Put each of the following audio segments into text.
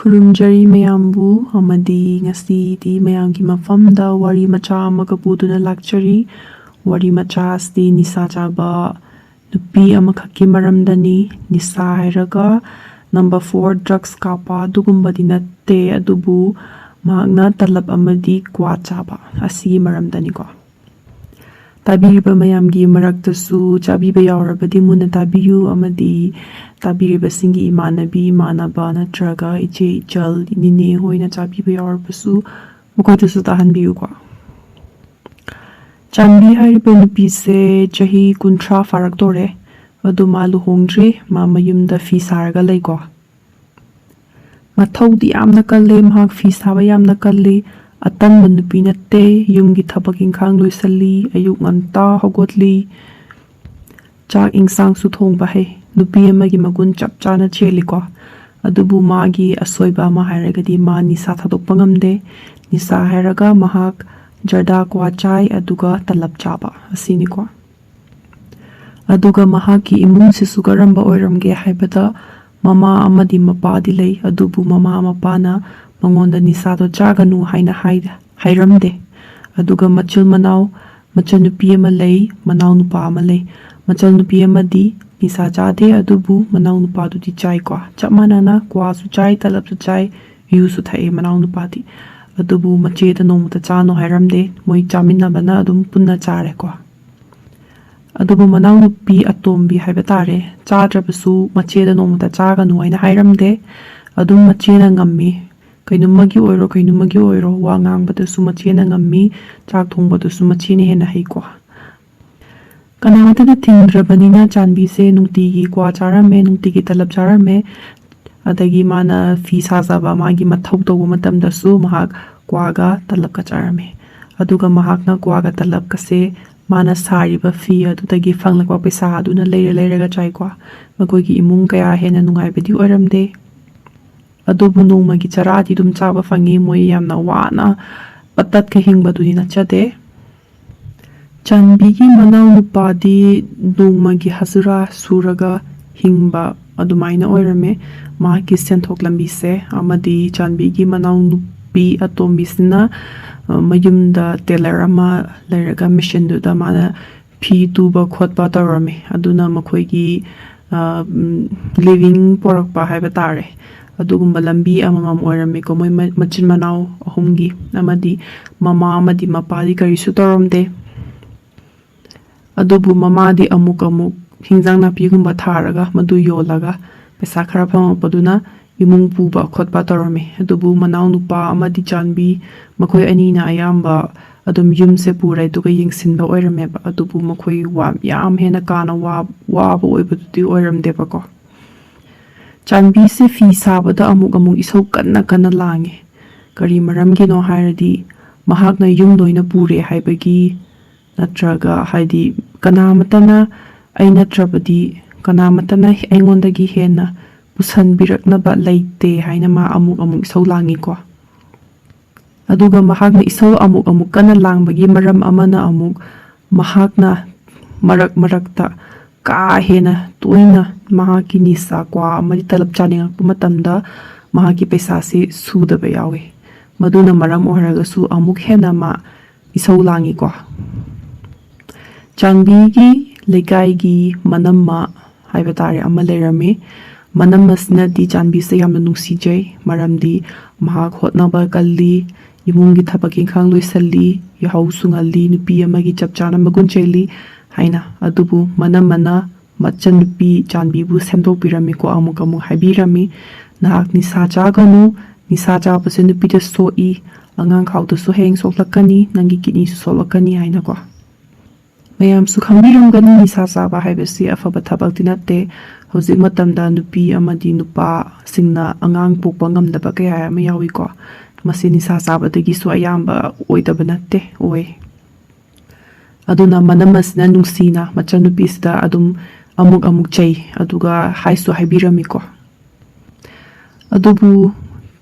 ꯈꯨꯔꯨꯝꯖꯔꯤ ꯃꯌꯥꯝꯕꯨ ꯑꯃꯗꯤ ꯉꯁꯤꯗꯤ ꯃꯌꯥꯝꯒꯤ ꯃꯐꯝꯗ ꯋꯥꯔꯤ ꯃꯆꯥ ꯑꯃꯒ ꯄꯨꯗꯨꯅ ꯂꯥꯛꯆꯔꯤ꯫ ꯋꯥꯔꯤ ꯃꯆꯥ ꯑꯁꯤ ꯅꯤꯁꯥ ꯆꯥꯕ ꯅꯨꯄꯤ ꯑꯃꯈꯛꯀꯤ ꯃꯔꯝꯗꯅꯤ꯫ ꯅꯤꯁꯥ ꯍꯥꯏꯔꯒ ꯅꯝꯕꯔ 4 ꯗ꯭ꯔꯒꯁ ꯀꯥꯞꯄ ꯑꯗꯨꯒꯨꯝꯕꯗꯤ ꯅꯠꯇꯦ, ꯑꯗꯨꯕꯨ ꯃꯍꯥꯛꯅ ꯇꯂꯕ ꯑꯃꯗꯤ ꯀ꯭ꯋꯥ ꯆꯥꯕ ꯑꯁꯤꯒꯤ ꯃꯔꯝꯗꯅꯤꯀꯣ꯫ ꯇꯥꯕꯤꯔꯤꯕ ꯃꯌꯥꯝꯒꯤ ꯃꯔꯛꯇꯁꯨ ꯆꯥꯕꯤꯕ ꯌꯥꯎꯔꯕꯗꯤ ꯃꯨꯟꯅ ꯇꯥꯕꯤꯌꯨ, ꯑꯃꯗꯤ ꯇꯥꯕꯤꯔꯤꯕꯁꯤꯡꯒꯤ ꯏꯃꯥꯟꯅꯕꯤ ꯏꯃꯥꯟꯅꯕ ꯅꯠꯇ꯭ꯔꯒ ꯏꯆꯦ ꯏꯆꯜ ꯅꯤꯅꯦ ꯍꯣꯏꯅ ꯆꯥꯕꯤꯕ ꯌꯥꯎꯔꯕꯁꯨ ꯃꯈꯣꯏꯗꯁꯨ ꯇꯥꯍꯟꯕꯤꯌꯨꯀꯣ꯫ ꯆꯥꯟꯕꯤ ꯍꯥꯏꯔꯤꯕ ꯅꯨꯄꯤꯁꯦ ꯆꯍꯤ 30 ꯐꯥꯔꯛꯇꯣꯔꯦ, ꯑꯗꯨ ꯃꯥ ꯂꯨꯍꯣꯡꯗ꯭ꯔꯤ, ꯃꯥ ꯃꯌꯨꯝꯗ ꯐꯤ ꯁꯥꯔꯒ ꯂꯩꯀꯣ꯫ ꯃꯊꯧꯗꯤ ꯌꯥꯝꯅ ꯀꯜꯂꯤ, ꯃꯍꯥꯛ ꯐꯤ ꯁꯥꯕ ꯌꯥꯝꯅ ꯀꯜꯂꯤ, ꯑꯇꯟꯕ ꯅꯨꯄꯤ ꯅꯠꯇꯦ, ꯌꯨꯝꯒꯤ ꯊꯕꯛ ꯏꯪꯈꯥꯡ ꯂꯣꯏꯁꯜꯂꯤ, ꯑꯌꯨꯛ ꯉꯟꯇꯥ ꯍꯧꯒꯠꯂꯤ, ꯆꯥꯛ ꯏꯟꯁꯥꯡꯁꯨ ꯊꯣꯡꯕ ꯍꯩ, ꯅꯨꯄꯤ ꯑꯃꯒꯤ ꯃꯒꯨꯟ ꯆꯞ ꯆꯥꯅ ꯆꯦꯜꯂꯤꯀꯣ꯫ ꯑꯗꯨꯕꯨ ꯃꯥꯒꯤ ꯑꯁꯣꯏꯕ ꯑꯃ ꯍꯥꯏꯔꯒꯗꯤ ꯃꯥ ꯅꯤꯁꯥ ꯊꯥꯗꯣꯛꯄ ꯉꯝꯗꯦ꯫ ꯅꯤꯁꯥ ꯍꯥꯏꯔꯒ ꯃꯍꯥꯛ ꯖꯔꯗꯥ ꯀ꯭ꯋꯥ ꯆꯥꯏ, ꯑꯗꯨꯒ ꯇꯂꯕ ꯆꯥꯕ ꯑꯁꯤꯅꯤꯀꯣ꯫ ꯑꯗꯨꯒ ꯃꯍꯥꯛꯀꯤ ꯏꯃꯨꯡꯁꯤꯁꯨ ꯀꯔꯝꯕ ꯑꯣꯏꯔꯝꯒꯦ ꯍꯥꯏꯕꯗ ꯃꯃꯥ ꯑꯃꯗꯤ ꯃꯄꯥꯗꯤ ꯂꯩ, ꯑꯗꯨꯕꯨ ꯃꯃꯥ ꯃꯄꯥꯅ ꯃꯉꯣꯟꯗ ꯅꯤꯁꯥꯗꯣ ꯆꯥꯒꯅꯨ ꯍꯥꯏꯅ ꯍꯥꯏꯔꯝꯗꯦ꯫ ꯑꯗꯨꯒ ꯃꯆꯟꯅꯨꯄꯤ ꯑꯃ ꯂꯩ, ꯃꯅꯥꯎ ꯅꯨꯄꯥ ꯑꯃ ꯂꯩ꯫ ꯃꯆꯟꯅꯨꯄꯤ ꯑꯃꯗꯤ ꯅꯤꯁꯥ ꯆꯥꯗꯦ, ꯑꯗꯨꯕꯨ ꯃꯅꯥꯎ ꯅꯨꯄꯥꯗꯨꯗꯤ ꯆꯥꯏꯀꯣ꯫ ꯆꯞ ꯃꯥꯟꯅꯅ ꯀ꯭ꯋꯥꯁꯨ ꯆꯥꯏ, ꯇꯂꯕꯁꯨ ꯆꯥꯏ, ꯌꯨꯁꯨ ꯊꯛꯑꯦ ꯃꯅꯥꯎ ꯅꯨꯄꯥꯗꯤ꯫ ꯑꯗꯨꯕꯨ ꯃꯆꯦꯗ ꯅꯣꯡꯃꯇ ꯆꯥꯅꯣ ꯍꯥꯏꯔꯝꯗꯦ, ꯃꯣꯏ ꯆꯥꯃꯤꯟꯅꯕꯅ ꯑꯗꯨꯝ ꯄꯨꯟꯅ ꯆꯥꯔꯦꯀꯣ꯫ ꯑꯗꯨꯕꯨ ꯃꯅꯥꯎꯅꯨꯄꯤ ꯑꯇꯣꯝꯕꯤ ꯍꯥꯏꯕ ꯇꯥꯔꯦ, ꯆꯥꯗ꯭ꯔꯕꯁꯨ ꯃꯆꯦꯗ ꯅꯣꯡꯃꯇ ꯆꯥꯒꯅꯨ ꯍꯥꯏꯅ ꯍꯥꯏꯔꯝꯗꯦ, ꯑꯗꯨꯝ ꯃꯆꯦꯅ ꯉꯝꯃꯤ, ꯀꯩꯅꯣꯃꯒꯤ ꯑꯣꯏꯔꯣ ꯋꯥ ꯉꯥꯡꯕꯗꯁꯨ ꯃꯆꯦꯅ ꯉꯝꯃꯤ, ꯆꯥꯛ ꯊꯣꯡꯕꯗꯁꯨ ꯃꯆꯦꯅ ꯍꯦꯟꯅ ꯍꯩꯀꯣ꯫ ꯀꯅꯥꯃꯇꯅ ꯊꯤꯡꯗ꯭ꯔꯕꯅꯤꯅ ꯆꯥꯟꯕꯤꯁꯦ ꯅꯨꯡꯇꯤꯒꯤ ꯀ꯭ꯋꯥ ꯆꯥꯔꯝꯃꯦ, ꯅꯨꯡꯇꯤꯒꯤ ꯇꯂꯕ ꯆꯥꯔꯝꯃꯦ, ꯑꯗꯒꯤ ꯃꯥꯅ ꯐꯤ ꯁꯥꯖꯕ ꯃꯥꯒꯤ ꯃꯊꯧ ꯇꯧꯕ ꯃꯇꯝꯗꯁꯨ ꯃꯍꯥꯛ ꯀ꯭ꯋꯥꯒ ꯇꯂꯕꯀ ꯆꯥꯔꯝꯃꯦ꯫ ꯑꯗꯨꯒ ꯃꯍꯥꯛꯅ ꯀ꯭ꯋꯥꯒ ꯇꯂꯕꯀꯁꯦ ꯃꯥꯅ ꯁꯥꯔꯤꯕ ꯐꯤ ꯑꯗꯨꯗꯒꯤ ꯐꯪꯂꯛꯄ ꯄꯩꯁꯥ ꯑꯗꯨꯅ ꯂꯩꯔꯒ ꯆꯥꯏꯀꯣ꯫ ꯃꯈꯣꯏꯒꯤ ꯏꯃꯨꯡ ꯀꯌꯥ ꯍꯦꯟꯅ ꯅꯨꯡꯉꯥꯏꯕꯗꯤ ꯑꯣꯏꯔꯝꯗꯦ, ꯑꯗꯨꯕꯨ ꯅꯣꯡꯃꯒꯤ ꯆꯔꯥꯗꯤ ꯑꯗꯨꯝ ꯆꯥꯕ ꯐꯪꯉꯤ, ꯃꯣꯏ ꯌꯥꯝꯅ ꯋꯥꯅ ꯄꯠꯇꯠꯀ ꯍꯤꯡꯕꯗꯨꯗꯤ ꯅꯠꯆꯗꯦ꯫ ꯆꯥꯟꯕꯤꯒꯤ ꯃꯅꯥꯎ ꯅꯨꯄꯥꯗꯤ ꯅꯣꯡꯃꯒꯤ ꯍꯖꯨꯔꯥ ꯁꯨꯔꯒ ꯍꯤꯡꯕ ꯑꯗꯨꯃꯥꯏꯅ ꯑꯣꯏꯔꯝꯃꯦ ꯃꯍꯥꯛꯀꯤ ꯁꯦꯟꯊꯣꯛ ꯂꯝꯕꯤꯁꯦ꯫ ꯑꯃꯗꯤ ꯆꯥꯟꯕꯤꯒꯤ ꯃꯅꯥꯎ ꯅꯨꯄꯤ ꯑꯇꯣꯝꯕꯤꯁꯤꯅ ꯃꯌꯨꯝꯗ ꯇꯦꯂꯔ ꯑꯃ ꯂꯩꯔꯒ ꯃꯦꯆꯤꯟꯗꯨꯗ ꯃꯥꯅ ꯐꯤ ꯇꯨꯕ ꯈꯣꯠꯄ ꯇꯧꯔꯝꯃꯤ, ꯑꯗꯨꯅ ꯃꯈꯣꯏꯒꯤ ꯂꯤꯚꯤꯡ ꯄꯣꯔꯛꯄ ꯍꯥꯏꯕ ꯇꯥꯔꯦ꯫ ꯑꯗꯨꯒꯨꯝꯕ ꯂꯝꯕꯤ ꯑꯃꯃꯝ ꯑꯣꯏꯔꯝꯃꯤꯀꯣ ꯃꯣꯏ ꯃꯆꯤꯟ ꯃꯅꯥꯎ ꯑꯍꯨꯝꯒꯤ꯫ ꯑꯃꯗꯤ ꯃꯃꯥ ꯑꯃꯗꯤ ꯃꯄꯥꯗꯤ ꯀꯔꯤꯁꯨ ꯇꯧꯔꯝꯗꯦ, ꯑꯗꯨꯕꯨ ꯃꯃꯥꯗꯤ ꯑꯃꯨꯛ ꯍꯤꯟꯖꯥꯡ ꯅꯥꯄꯤꯒꯨꯝꯕ ꯊꯥꯔꯒ ꯃꯗꯨ ꯌꯣꯜꯂꯒ ꯄꯩꯁꯥ ꯈꯔ ꯐꯪꯉꯛꯄꯗꯨꯅ ꯏꯃꯨꯡ ꯄꯨꯕ ꯈꯣꯠꯄ ꯇꯧꯔꯝꯃꯤ꯫ ꯑꯗꯨꯕꯨ ꯃꯅꯥꯎ ꯅꯨꯄꯥ ꯑꯃꯗꯤ ꯆꯥꯟꯕꯤ ꯃꯈꯣꯏ ꯑꯅꯤꯅ ꯑꯌꯥꯝꯕ ꯑꯗꯨꯝ ꯌꯨꯝꯁꯦ ꯄꯨꯔꯦ ꯑꯗꯨꯒ ꯌꯦꯡꯁꯤꯟꯕ ꯑꯣꯏꯔꯝꯃꯦꯕ, ꯑꯗꯨꯕꯨ ꯃꯈꯣꯏ ꯌꯥꯝ ꯍꯦꯟꯅ ꯀꯥꯅ ꯋꯥꯕ ꯑꯣꯏꯕꯗꯨꯗꯤ ꯑꯣꯏꯔꯝꯗꯦꯕꯀꯣ꯫ ꯆꯥꯟꯕꯤꯁꯦ ꯐꯤ ꯁꯥꯕꯗ ꯑꯃꯨꯛ ꯏꯁꯧ ꯀꯟꯅ ꯂꯥꯡꯉꯦ꯫ ꯀꯔꯤ ꯃꯔꯝꯒꯤꯅꯣ ꯍꯥꯏꯔꯗꯤ ꯃꯍꯥꯛꯅ ꯌꯨꯝ ꯂꯣꯏꯅ ꯄꯨꯔꯦ ꯍꯥꯏꯕꯒꯤ, ꯅꯠꯇ꯭ꯔꯒ ꯍꯥꯏꯗꯤ ꯀꯅꯥꯃꯇꯅ ꯑꯩ ꯅꯠꯇ꯭ꯔꯕꯗꯤ ꯀꯅꯥꯃꯇꯅ ꯑꯩꯉꯣꯟꯗꯒꯤ ꯍꯦꯟꯅ ꯄꯨꯁꯟꯕꯤꯔꯛꯅꯕ ꯂꯩꯇꯦ ꯍꯥꯏꯅ ꯃꯥ ꯑꯃꯨꯛ ꯏꯁꯧ ꯂꯥꯡꯉꯤꯀꯣ꯫ ꯑꯗꯨꯒ ꯃꯍꯥꯛꯅ ꯏꯁꯧ ꯑꯃꯨꯛ ꯀꯟꯅ ꯂꯥꯡꯕꯒꯤ ꯃꯔꯝ ꯑꯃꯅ ꯑꯃꯨꯛ ꯃꯍꯥꯛꯅ ꯃꯔꯛꯇ ꯀꯥ ꯍꯦꯟꯅ ꯇꯣꯏꯅ ꯃꯍꯥꯛꯀꯤ ꯅꯤꯁꯥ ꯀ꯭ꯋꯥ ꯑꯃꯗꯤ ꯇꯂꯕ ꯆꯥꯅꯤꯡꯉꯛꯄ ꯃꯇꯝꯗ ꯃꯍꯥꯛꯀꯤ ꯄꯩꯁꯥꯁꯤ ꯁꯨꯗꯕ ꯌꯥꯎꯋꯤ꯫ ꯃꯗꯨꯅ ꯃꯔꯝ ꯑꯣꯏꯔꯒꯁꯨ ꯑꯃꯨꯛ ꯍꯦꯟꯅ ꯃꯥ ꯏꯁꯧ ꯂꯥꯡꯉꯤꯀꯣ꯫ ꯆꯥꯟꯕꯤꯒꯤ ꯂꯩꯀꯥꯏꯒꯤ ꯃꯅꯝꯃ ꯍꯥꯏꯕ ꯇꯥꯔꯦ ꯑꯃ ꯂꯩꯔꯝꯃꯤ꯫ ꯃꯅꯝ ꯑꯁꯤꯅꯗꯤ ꯆꯥꯟꯕꯤꯁꯦ ꯌꯥꯝꯅ ꯅꯨꯡꯁꯤꯖꯩ, ꯃꯔꯝꯗꯤ ꯃꯍꯥꯛ ꯍꯣꯠꯅꯕ ꯀꯜꯂꯤ, ꯏꯃꯨꯡꯒꯤ ꯊꯕꯛ ꯏꯪꯈꯥꯡ ꯂꯣꯏꯁꯜꯂꯤ, ꯌꯥꯍꯧꯁꯨ ꯉꯜꯂꯤ, ꯅꯨꯄꯤ ꯑꯃꯒꯤ ꯆꯞ ꯆꯥꯅ ꯃꯒꯨꯟ ꯆꯦꯜꯂꯤ ꯍꯥꯏꯅ꯫ ꯑꯗꯨꯕꯨ ꯃꯅꯝꯃꯅ ꯃꯆꯟꯅꯨꯄꯤ ꯆꯥꯟꯕꯤꯕꯨ ꯁꯦꯝꯗꯣꯛꯄꯤꯔꯝꯃꯤꯀꯣ, ꯑꯃꯨꯛ ꯍꯥꯏꯕꯤꯔꯝꯃꯤ, ꯅꯍꯥꯛ ꯅꯤꯁꯥ ꯆꯥꯒꯅꯨ, ꯅꯤꯁꯥ ꯆꯥꯕꯁꯦ ꯅꯨꯄꯤꯗ ꯁꯣꯛꯏ, ꯑꯉꯥꯡ ꯈꯥꯎꯗꯁꯨ ꯍꯌꯦꯡ ꯁꯣꯛꯂꯛꯀꯅꯤ, ꯅꯪꯒꯤ ꯀꯤꯠꯅꯤꯁꯨ ꯁꯣꯛꯂꯛꯀꯅꯤ ꯍꯥꯏꯅꯀꯣ꯫ ꯃꯌꯥꯝꯁꯨ ꯈꯪꯕꯤꯔꯝꯒꯅꯤ ꯅꯤꯁꯥ ꯆꯥꯕ ꯍꯥꯏꯕꯁꯤ ꯑꯐꯕ ꯊꯕꯛꯇꯤ ꯅꯠꯇꯦ꯫ ꯍꯧꯖꯤꯛ ꯃꯇꯝꯗ ꯅꯨꯄꯤ ꯑꯃꯗꯤ ꯅꯨꯄꯥꯁꯤꯡꯅ ꯑꯉꯥꯡ ꯄꯣꯛꯄ ꯉꯝꯗꯕ ꯀꯌꯥ ꯑꯃ ꯌꯥꯎꯏꯀꯣ꯫ ꯃꯁꯤ ꯅꯤꯁꯥ ꯆꯥꯕꯗꯒꯤꯁꯨ ꯑꯌꯥꯝꯕ ꯑꯣꯏꯗꯕ ꯅꯠꯇꯦ, ꯑꯣꯏ꯫ ꯑꯗꯨꯅ ꯃꯅꯝ ꯑꯁꯤꯅ ꯅꯨꯡꯁꯤꯅ ꯃꯆꯟꯅꯨꯄꯤꯁꯤꯗ ꯑꯗꯨꯝ ꯑꯃꯨꯛ ꯆꯩ, ꯑꯗꯨꯒ ꯍꯥꯏꯁꯨ ꯍꯥꯏꯕꯤꯔꯝꯃꯤꯀꯣ꯫ ꯑꯗꯨꯕꯨ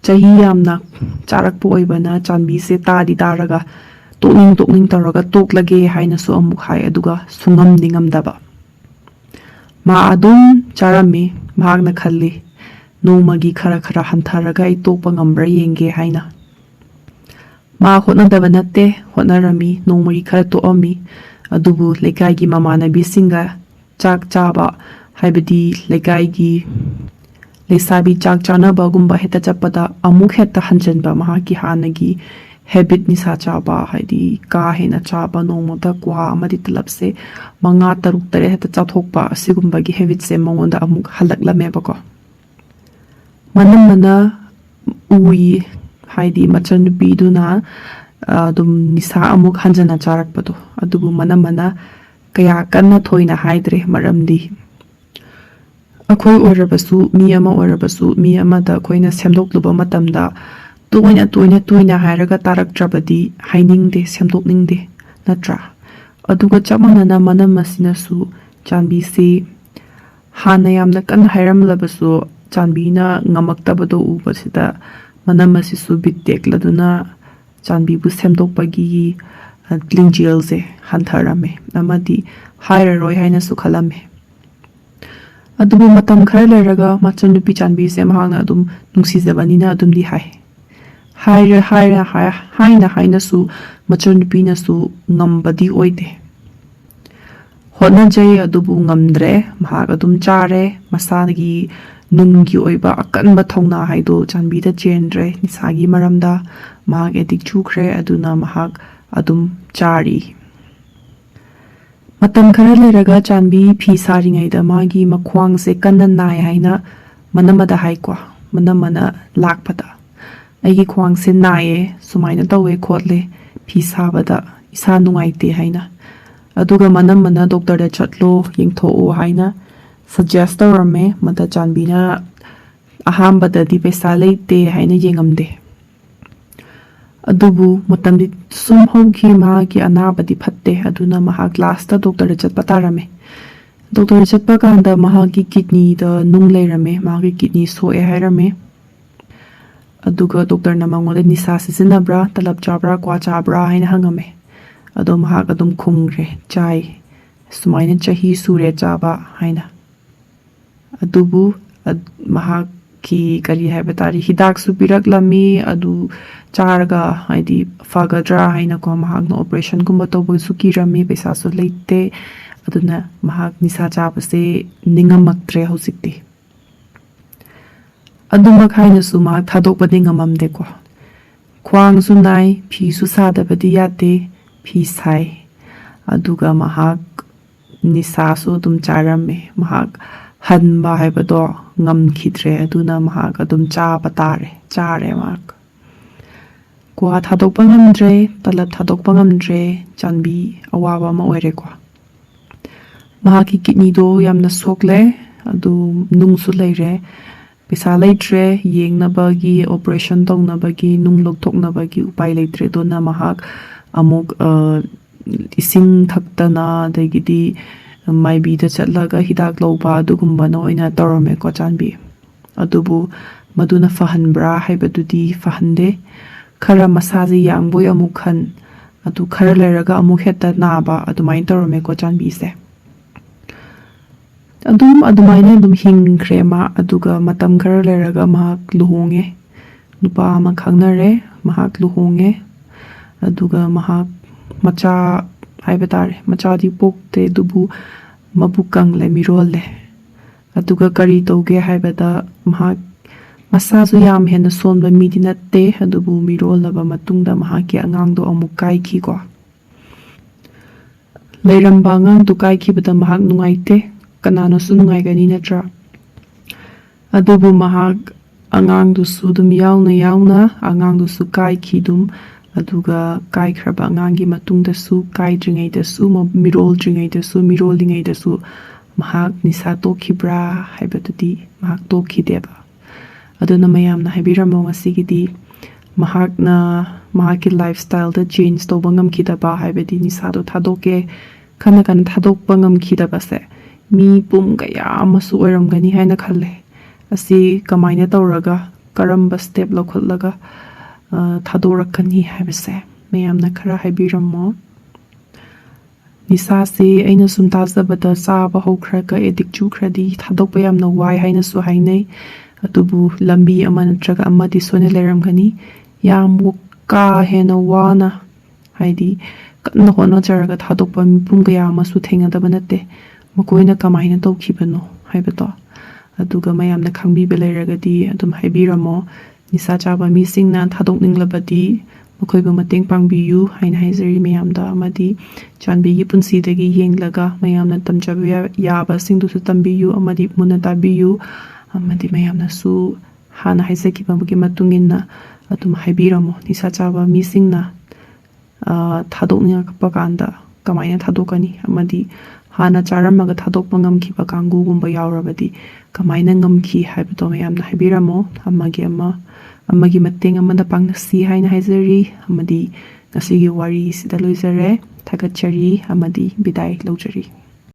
ꯆꯍꯤ ꯌꯥꯝꯅ ꯆꯥꯔꯛꯄ ꯑꯣꯏꯕꯅ ꯆꯥꯟꯕꯤꯁꯦ ꯇꯥꯔꯒ ꯇꯣꯛꯅꯤꯡ ꯇꯧꯔꯒ ꯇꯣꯛꯂꯒꯦ ꯍꯥꯏꯅꯁꯨ ꯑꯃꯨꯛ ꯍꯥꯏ, ꯑꯗꯨꯒ ꯁꯨꯡꯉꯝꯗꯤ ꯉꯝꯗꯕ꯫ ꯃꯥ ꯑꯗꯨꯝ ꯆꯥꯔꯝꯃꯤ, ꯃꯍꯥꯛꯅ ꯈꯜꯂꯤ ꯅꯣꯡꯃꯒꯤ ꯈꯔ ꯈꯔ ꯍꯟꯊꯔꯒ ꯑꯩ ꯇꯣꯛꯄ ꯉꯝꯕ꯭ꯔꯥ ꯌꯦꯡꯒꯦ ꯍꯥꯏꯅ꯫ ꯃꯥ ꯍꯣꯠꯅꯗꯕ ꯅꯠꯇꯦ, ꯍꯣꯠꯅꯔꯝꯃꯤ, ꯅꯣꯡꯃꯒꯤ ꯈꯔ ꯇꯣꯛꯑꯝꯃꯤ꯫ ꯑꯗꯨꯕꯨ ꯂꯩꯀꯥꯏꯒꯤ ꯃꯃꯥꯟꯅꯕꯤꯁꯤꯡꯒ ꯆꯥꯛ ꯆꯥꯕ, ꯍꯥꯏꯕꯗꯤ ꯂꯩꯀꯥꯏꯒꯤ ꯂꯩꯁꯥꯕꯤ ꯆꯥꯛ ꯆꯥꯅꯕꯒꯨꯝꯕ ꯍꯦꯛꯇ ꯆꯠꯄꯗ ꯑꯃꯨꯛ ꯍꯦꯛꯇ ꯍꯟꯖꯤꯟꯕ ꯃꯍꯥꯛꯀꯤ ꯍꯥꯟꯅꯒꯤ ꯍꯦꯕꯤꯠ, ꯅꯤꯁꯥ ꯆꯥꯕ, ꯍꯥꯏꯗꯤ ꯀꯥ ꯍꯦꯟꯅ ꯆꯥꯕ, ꯅꯣꯡꯃꯗ ꯀ꯭ꯋꯥ ꯑꯃꯗꯤ ꯇꯂꯞꯁꯦ 5, 6, 7 ꯍꯦꯛꯇ ꯆꯥꯊꯣꯛꯄ, ꯑꯁꯤꯒꯨꯝꯕꯒꯤ ꯍꯦꯕꯤꯠꯁꯦ ꯃꯉꯣꯟꯗ ꯑꯃꯨꯛ ꯍꯜꯂꯛꯂꯝꯃꯦꯕꯀꯣ꯫ ꯃꯅꯝꯃꯅ ꯎꯏ, ꯍꯥꯏꯗꯤ ꯃꯆꯟꯅꯨꯄꯤꯗꯨꯅ ꯑꯗꯨꯝ ꯅꯤꯁꯥ ꯑꯃꯨꯛ ꯍꯟꯖꯟꯅ ꯆꯥꯔꯛꯄꯗꯣ꯫ ꯑꯗꯨꯕꯨ ꯃꯅꯝꯃꯅ ꯀꯌꯥ ꯀꯟꯅ ꯊꯣꯏꯅ ꯍꯥꯏꯗ꯭ꯔꯦ, ꯃꯔꯝꯗꯤ ꯑꯩꯈꯣꯏ ꯑꯣꯏꯔꯕꯁꯨ, ꯃꯤ ꯑꯃ ꯑꯣꯏꯔꯕꯁꯨ, ꯃꯤ ꯑꯃꯗ ꯑꯩꯈꯣꯏꯅ ꯁꯦꯝꯗꯣꯛꯂꯨꯕ ꯃꯇꯝꯗ ꯇꯣꯏꯅ ꯍꯥꯏꯔꯒ ꯇꯥꯔꯛꯇ꯭ꯔꯕꯗꯤ ꯍꯥꯏꯅꯤꯡꯗꯦ, ꯁꯦꯝꯗꯣꯛꯅꯤꯡꯗꯦ, ꯅꯠꯇ꯭ꯔꯥ? ꯑꯗꯨꯒ ꯆꯞ ꯃꯥꯟꯅꯅ ꯃꯅꯝ ꯑꯁꯤꯅꯁꯨ ꯆꯥꯟꯕꯤꯁꯤ ꯍꯥꯟꯅ ꯌꯥꯝꯅ ꯀꯟꯅ ꯍꯥꯏꯔꯝꯂꯕꯁꯨ ꯆꯥꯟꯕꯤꯅ ꯉꯝꯃꯛꯇꯕꯗꯣ ꯎꯕꯁꯤꯗ ꯃꯅꯝ ꯑꯁꯤꯁꯨ ꯕꯤꯠ ꯇꯦꯛꯂꯗꯨꯅ ꯆꯥꯟꯕꯤꯕꯨ ꯁꯦꯝꯗꯣꯛꯄꯒꯤ ꯂꯤꯡꯖꯦꯜꯁꯦ ꯍꯟꯊꯔꯝꯃꯦ, ꯑꯃꯗꯤ ꯍꯥꯏꯔꯔꯣꯏ ꯍꯥꯏꯅꯁꯨ ꯈꯜꯂꯝꯃꯦ꯫ ꯑꯗꯨꯕꯨ ꯃꯇꯝ ꯈꯔ ꯂꯩꯔꯒ ꯃꯆꯟꯅꯨꯄꯤ ꯆꯥꯟꯕꯤꯁꯦ ꯃꯍꯥꯛꯅ ꯑꯗꯨꯝ ꯅꯨꯡꯁꯤꯖꯕꯅꯤꯅ ꯑꯗꯨꯝꯗꯤ ꯍꯥꯏꯅꯁꯨ ꯃꯆꯟꯅꯨꯄꯤꯅꯁꯨ ꯉꯝꯕꯗꯤ ꯑꯣꯏꯗꯦ꯫ ꯍꯣꯠꯅꯖꯩ, ꯑꯗꯨꯕꯨ ꯉꯝꯗ꯭ꯔꯦ, ꯃꯍꯥꯛ ꯑꯗꯨꯝ ꯆꯥꯔꯦ꯫ ꯃꯁꯥꯒꯤ ꯅꯨꯡꯒꯤ ꯑꯣꯏꯕ ꯑꯀꯟꯕ ꯊꯧꯅꯥ ꯍꯥꯏꯗꯣ ꯆꯥꯟꯕꯤꯗ ꯆꯦꯟꯗ꯭ꯔꯦ ꯅꯤꯁꯥꯒꯤ ꯃꯔꯝꯗ꯫ ꯃꯍꯥꯛ ꯑꯦꯗꯤꯛ ꯆꯨꯈ꯭ꯔꯦ, ꯑꯗꯨꯅ ꯃꯍꯥꯛ ꯑꯗꯨꯝ ꯆꯥꯔꯤ꯫ ꯃꯇꯝ ꯈꯔ ꯂꯩꯔꯒ ꯆꯥꯟꯕꯤ ꯐꯤ ꯁꯥꯔꯤꯉꯩꯗ ꯃꯥꯒꯤ ꯃꯈ꯭ꯋꯥꯡꯁꯦ ꯀꯟꯅ ꯅꯥꯏ ꯍꯥꯏꯅ ꯃꯅꯝꯃꯗ ꯍꯥꯏꯀꯣ꯫ ꯃꯅꯝꯃꯅ ꯂꯥꯛꯄꯗ ꯑꯩꯒꯤ ꯈ꯭ꯋꯥꯡꯁꯦ ꯅꯥꯏꯌꯦ, ꯁꯨꯃꯥꯏꯅ ꯇꯧꯋꯦ ꯈꯣꯠꯂꯦ, ꯐꯤ ꯁꯥꯕꯗ ꯏꯁꯥ ꯅꯨꯡꯉꯥꯏꯇꯦ ꯍꯥꯏꯅ꯫ ꯑꯗꯨꯒ ꯃꯅꯝꯃꯅ ꯗꯣꯛꯇꯔꯗ ꯆꯠꯂꯣ, ꯌꯦꯡꯊꯣꯛꯑꯣ ꯍꯥꯏꯅ ꯁꯖꯦꯁ ꯇꯧꯔꯝꯃꯦ꯫ ꯃꯗ ꯆꯥꯟꯕꯤꯅ ꯑꯍꯥꯟꯕꯗꯗꯤ ꯄꯩꯁꯥ ꯂꯩꯇꯦ ꯍꯥꯏꯅ ꯌꯦꯡꯉꯝꯗꯦ꯫ ꯑꯗꯨꯕꯨ ꯃꯇꯝꯗꯤ ꯁꯨꯝ ꯍꯧꯈꯤ, ꯃꯍꯥꯛꯀꯤ ꯑꯅꯥꯕꯗꯤ ꯐꯠꯇꯦ꯫ ꯑꯗꯨꯅ ꯃꯍꯥꯛ ꯂꯥꯁꯇ ꯗꯣꯛꯇꯔꯗ ꯆꯠꯄ ꯇꯥꯔꯝꯃꯦ꯫ ꯗꯣꯛꯇꯔꯗ ꯆꯠꯄ ꯀꯥꯟꯗ ꯃꯍꯥꯛꯀꯤ ꯀꯤꯗꯅꯤꯗ ꯅꯨꯡ ꯂꯩꯔꯝꯃꯦ, ꯃꯍꯥꯛꯀꯤ ꯀꯤꯗꯅꯤ ꯁꯣꯛꯑꯦ ꯍꯥꯏꯔꯝꯃꯦ꯫ ꯑꯗꯨꯒ ꯗꯣꯛꯇꯔꯅ ꯃꯉꯣꯟꯗ ꯅꯤꯁꯥ ꯁꯤꯖꯤꯟꯅꯕ꯭ꯔꯥ, ꯇꯂꯞ ꯆꯥꯕ꯭ꯔꯥ, ꯀ꯭ꯋꯥ ꯆꯥꯕ꯭ꯔꯥ ꯍꯥꯏꯅ ꯍꯪꯉꯝꯃꯦ꯫ ꯑꯗꯣ ꯃꯍꯥꯛ ꯑꯗꯨꯝ ꯈꯨꯝꯈ꯭ꯔꯦ, ꯆꯥꯏ, ꯁꯨꯃꯥꯏꯅ ꯆꯍꯤ ꯁꯨꯔꯦ ꯆꯥꯕ ꯍꯥꯏꯅ꯫ ꯑꯗꯨꯕꯨ ꯃꯍꯥꯛꯀꯤ ꯀꯔꯤ ꯍꯥꯏꯕ ꯇꯥꯔꯦ, ꯍꯤꯗꯥꯛꯁꯨ ꯄꯤꯔꯛꯂꯝꯃꯤ, ꯑꯗꯨ ꯆꯥꯔꯒ ꯍꯥꯏꯗꯤ ꯐꯒꯗ꯭ꯔꯥ ꯍꯥꯏꯅꯀꯣ꯫ ꯃꯍꯥꯛꯅ ꯑꯣꯄꯔꯦꯁꯟꯒꯨꯝꯕ ꯇꯧꯕꯁꯨ ꯀꯤꯔꯝꯃꯤ, ꯄꯩꯁꯥꯁꯨ ꯂꯩꯇꯦ꯫ ꯑꯗꯨꯅ ꯃꯍꯥꯛ ꯅꯤꯁꯥ ꯆꯥꯕꯁꯦ ꯅꯤꯡꯉꯝꯃꯛꯇ꯭ꯔꯦ ꯍꯧꯖꯤꯛꯇꯤ꯫ ꯑꯗꯨꯃꯛ ꯍꯥꯏꯅꯁꯨ ꯃꯍꯥꯛ ꯊꯥꯗꯣꯛꯄꯗꯤ ꯉꯝꯃꯝꯗꯦꯀꯣ꯫ ꯈ꯭ꯋꯥꯡꯁꯨ ꯅꯥꯏ, ꯐꯤꯁꯨ ꯁꯥꯗꯕꯗꯤ ꯌꯥꯗꯦ, ꯐꯤ ꯁꯥꯏ, ꯑꯗꯨꯒ ꯃꯍꯥꯛ ꯅꯤꯁꯥꯁꯨ ꯑꯗꯨꯝ ꯆꯥꯔꯝꯃꯦ꯫ ꯃꯍꯥꯛ ꯍꯟꯕ ꯍꯥꯏꯕꯗꯣ ꯉꯝꯈꯤꯗ꯭ꯔꯦ, ꯑꯗꯨꯅ ꯃꯍꯥꯛ ꯑꯗꯨꯝ ꯆꯥꯔꯦ ꯃꯍꯥꯛ꯫ ꯀ꯭ꯋꯥ ꯊꯥꯗꯣꯛꯄ ꯉꯝꯗ꯭ꯔꯦ, ꯇꯂꯞ ꯊꯥꯗꯣꯛꯄ ꯉꯝꯗ꯭ꯔꯦ, ꯆꯥꯟꯕꯤ ꯑꯋꯥꯕ ꯑꯃ ꯑꯣꯏꯔꯦꯀꯣ꯫ ꯃꯍꯥꯛꯀꯤ ꯀꯤꯗꯅꯤꯗꯣ ꯌꯥꯝꯅ ꯁꯣꯛꯂꯦ, ꯑꯗꯨ ꯅꯨꯡꯁꯨ ꯂꯩꯔꯦ, ꯄꯩꯁꯥ ꯂꯩꯇ꯭ꯔꯦ, ꯌꯦꯡꯅꯕꯒꯤ, ꯑꯣꯄꯔꯦꯁꯟ ꯇꯧꯅꯕꯒꯤ, ꯅꯨꯡ ꯂꯧꯊꯣꯛꯅꯕꯒꯤ ꯎꯄꯥꯏ ꯂꯩꯇ꯭ꯔꯦ꯫ ꯑꯗꯨꯅ ꯃꯍꯥꯛ ꯑꯃꯨꯛ ꯏꯁꯤꯡ ꯊꯛꯇꯅ, ꯑꯗꯒꯤꯗꯤ ꯃꯥꯏꯕꯤꯗ ꯆꯠꯂꯒ ꯍꯤꯗꯥꯛ ꯂꯧꯕ, ꯑꯗꯨꯒꯨꯝꯕꯅ ꯑꯣꯏꯅ ꯇꯧꯔꯝꯃꯦꯀꯣ ꯆꯥꯟꯕꯤ꯫ ꯑꯗꯨꯕꯨ ꯃꯗꯨꯅ ꯐꯍꯟꯕ꯭ꯔꯥ ꯍꯥꯏꯕꯗꯨꯗꯤ ꯐꯍꯟꯗꯦ꯫ ꯈꯔ ꯃꯁꯥꯁꯦ ꯌꯥꯡꯕꯣꯏ ꯑꯃꯨꯛ ꯈꯟ, ꯑꯗꯨ ꯈꯔ ꯂꯩꯔꯒ ꯑꯃꯨꯛ ꯍꯦꯛꯇ ꯅꯥꯕ, ꯑꯗꯨꯃꯥꯏꯅ ꯇꯧꯔꯝꯃꯦꯀꯣ ꯆꯥꯟꯕꯤꯁꯦ꯫ ꯑꯗꯨꯃꯥꯏꯅ ꯑꯗꯨꯝ ꯍꯤꯡꯈ꯭ꯔꯦ ꯃꯥ꯫ ꯑꯗꯨꯒ ꯃꯇꯝ ꯈꯔ ꯂꯩꯔꯒ ꯃꯍꯥꯛ ꯂꯨꯍꯣꯡꯉꯦ, ꯅꯨꯄꯥ ꯑꯃ ꯈꯪꯅꯔꯦ, ꯃꯍꯥꯛ ꯂꯨꯍꯣꯡꯉꯦ꯫ ꯑꯗꯨꯒ ꯃꯍꯥꯛ ꯃꯆꯥ ꯍꯥꯏꯕ ꯇꯥꯔꯦ, ꯃꯆꯥꯗꯤ ꯄꯣꯛꯇꯦ, ꯑꯗꯨꯕꯨ ꯃꯕꯨꯛ ꯀꯪꯂꯦ, ꯃꯤꯔꯣꯜꯂꯦ꯫ ꯑꯗꯨꯒ ꯀꯔꯤ ꯇꯧꯒꯦ ꯍꯥꯏꯕꯗ ꯃꯍꯥꯛ ꯃꯁꯥꯁꯨ ꯌꯥꯝ ꯍꯦꯟꯅ ꯁꯣꯟꯕ ꯃꯤꯗꯤ ꯅꯠꯇꯦ, ꯑꯗꯨꯕꯨ ꯃꯤꯔꯣꯜꯂꯕ ꯃꯇꯨꯡꯗ ꯃꯍꯥꯛꯀꯤ ꯑꯉꯥꯡꯗꯣ ꯑꯃꯨꯛ ꯀꯥꯏꯈꯤꯀꯣ꯫ ꯂꯩꯔꯝꯕ ꯑꯉꯥꯡꯗꯨ ꯀꯥꯏꯈꯤꯕꯗ ꯃꯍꯥꯛ ꯅꯨꯡꯉꯥꯏꯇꯦ, ꯀꯅꯥꯅꯁꯨ ꯅꯨꯡꯉꯥꯏꯒꯅꯤ ꯅꯠꯇ꯭ꯔꯥ? ꯑꯗꯨꯕꯨ ꯃꯍꯥꯛ ꯑꯉꯥꯡꯗꯨꯁꯨ ꯑꯗꯨꯝ ꯌꯥꯎꯅ ꯑꯉꯥꯡꯗꯨꯁꯨ ꯀꯥꯏꯈꯤ ꯑꯗꯨꯝ꯫ ꯑꯗꯨꯒ ꯀꯥꯏꯈ꯭ꯔꯕ ꯑꯉꯥꯡꯒꯤ ꯃꯇꯨꯡꯗꯁꯨ, ꯀꯥꯏꯗ꯭ꯔꯤꯉꯩꯗꯁꯨ, ꯃꯤꯔꯣꯜꯂꯤꯉꯩꯗꯁꯨ ꯃꯍꯥꯛ ꯅꯤꯁꯥ ꯇꯣꯛꯈꯤꯕ꯭ꯔꯥ ꯍꯥꯏꯕꯗꯨꯗꯤ ꯃꯍꯥꯛ ꯇꯣꯛꯈꯤꯗꯦꯕ꯫ ꯑꯗꯨꯅ ꯃꯌꯥꯝꯅ ꯍꯥꯏꯕꯤꯔꯝꯃꯣ ꯉꯁꯤꯒꯤꯗꯤ, ꯃꯍꯥꯛꯅ ꯃꯍꯥꯛꯀꯤ ꯂꯥꯏꯐ ꯁ꯭ꯇꯥꯏꯜꯗ ꯆꯦꯟꯖ ꯇꯧꯕ ꯉꯝꯈꯤꯗꯕ, ꯍꯥꯏꯕꯗꯤ ꯅꯤꯁꯥꯗꯣ ꯊꯥꯗꯣꯛꯀꯦ ꯈꯟꯅ ꯊꯥꯗꯣꯛꯄ ꯉꯝꯈꯤꯗꯕꯁꯦ ꯃꯤ ꯄꯨꯝ ꯀꯌా ꯑꯃꯁꯨ ꯑꯣꯏꯔꯝꯒꯅꯤ ꯍꯥꯏꯅ ꯈꯜꯂꯦ꯫ ꯑꯁꯤ ꯀꯃꯥꯏꯅ ꯇꯧꯔꯒ, ꯀꯔꯝꯕ ꯁ꯭ꯇꯦꯞ ꯂꯧꯈꯠꯂꯒ ꯊꯥꯗꯣꯔꯛꯀꯅꯤ ꯍꯥꯏꯕꯁꯦ ꯃꯌꯥꯝꯅ ꯈꯔ ꯍꯥꯏꯕꯤꯔꯝꯃꯣ꯫ ꯅꯤꯁꯥꯁꯤ ꯑꯩꯅ ꯁꯨꯝ ꯇꯥꯖꯕꯗ ꯆꯥꯕ ꯍꯧꯈ꯭ꯔꯒ ꯑꯦꯗꯤꯛ ꯆꯨꯈ꯭ꯔꯗꯤ ꯊꯥꯗꯣꯛꯄ ꯌꯥꯝꯅ ꯋꯥꯏ ꯍꯥꯏꯅꯁꯨ ꯍꯥꯏꯅꯩ꯫ ꯑꯗꯨꯕꯨ ꯂꯝꯕꯤ ꯑꯃ ꯅꯠꯇ꯭ꯔꯒ ꯑꯃꯗꯤ ꯁꯣꯏꯅ ꯂꯩꯔꯝꯒꯅꯤ. ꯌꯥꯝ ꯀꯥ ꯍꯦꯟꯅ ꯋꯥꯅ ꯍꯥꯏꯗꯤ ꯀꯟꯅ ꯍꯣꯠꯅꯖꯔꯒ ꯊꯥꯗꯣꯛꯄ ꯃꯤꯄꯨꯝ ꯀꯌꯥ ꯑꯃꯁꯨ ꯊꯦꯡꯅꯗꯕ ꯅꯠꯇꯦ. ꯃꯈꯣꯏꯅ ꯀꯃꯥꯏꯅ ꯇꯧꯈꯤꯕꯅꯣ ꯍꯥꯏꯕꯗꯣ. ꯑꯗꯨꯒ ꯃꯌꯥꯝꯅ ꯈꯪꯕꯤꯕ ꯂꯩꯔꯒꯗꯤ ꯑꯗꯨꯝ ꯍꯥꯏꯕꯤꯔꯝꯃꯣ. ꯅꯤꯁꯥ ꯆꯥꯕ ꯃꯤꯁꯤꯡꯅ ꯊꯥꯗꯣꯛꯅꯤꯡꯂꯕꯗꯤ ꯃꯈꯣꯏꯕꯨ ꯃꯇꯦꯡ ꯄꯥꯡꯕꯤꯌꯨ ꯍꯥꯏꯅ ꯍꯥꯏꯖꯔꯤ ꯃꯌꯥꯝꯗ. ꯑꯃꯗꯤ ꯆꯥꯟꯕꯤꯒꯤ ꯄꯨꯟꯁꯤꯗꯒꯤ ꯌꯦꯡꯂꯒ ꯃꯌꯥꯝꯅ ꯇꯝꯖꯕ ꯌꯥꯕꯁꯤꯡꯗꯨꯁꯨ ꯇꯝꯕꯤꯌꯨ ꯑꯃꯗꯤ ꯃꯨꯟꯅ ꯇꯥꯕꯤꯌꯨ. ꯑꯃꯗꯤ ꯃꯌꯥꯝꯅꯁꯨ ꯍꯥꯟꯅ ꯍꯥꯏꯖꯈꯤꯕꯒꯤ ꯃꯇꯨꯡ ꯏꯟꯅ ꯑꯗꯨꯝ ꯍꯥꯏꯕꯤꯔꯝꯃꯣ. ꯅꯤꯁꯥ ꯆꯥꯕ ꯃꯤꯁꯤꯡꯅ ꯊꯥꯗꯣꯛꯅꯤꯡꯉꯛꯄ ꯀꯥꯟꯗ ꯀꯃꯥꯏꯅ ꯊꯥꯗꯣꯛꯀꯅꯤ, ꯑꯃꯗꯤ ꯍꯥꯟꯅ ꯆꯥꯔꯝꯃꯒ ꯊꯥꯗꯣꯛꯄ ꯉꯝꯈꯤꯕ ꯀꯥꯡꯒꯨꯒꯨꯝꯕ ꯌꯥꯎꯔꯕꯗꯤ ꯀꯃꯥꯏꯅ ꯉꯝꯈꯤ ꯍꯥꯏꯕꯗꯣ ꯃꯌꯥꯝꯅ ꯍꯥꯏꯕꯤꯔꯝꯃꯣ. ꯑꯃꯒꯤ ꯃꯇꯦꯡ ꯑꯃꯗ ꯄꯥꯡꯅꯁꯤ ꯍꯥꯏꯅ ꯍꯥꯏꯖꯔꯤ. ꯑꯃꯗꯤ ꯉꯁꯤꯒꯤ ꯋꯥꯔꯤꯁꯤꯗ ꯂꯣꯏꯖꯔꯦ. ꯊꯥꯒꯠꯆꯔꯤ ꯑꯃꯗꯤ ꯕꯤꯗꯥꯏ ꯂꯧꯖꯔꯤ.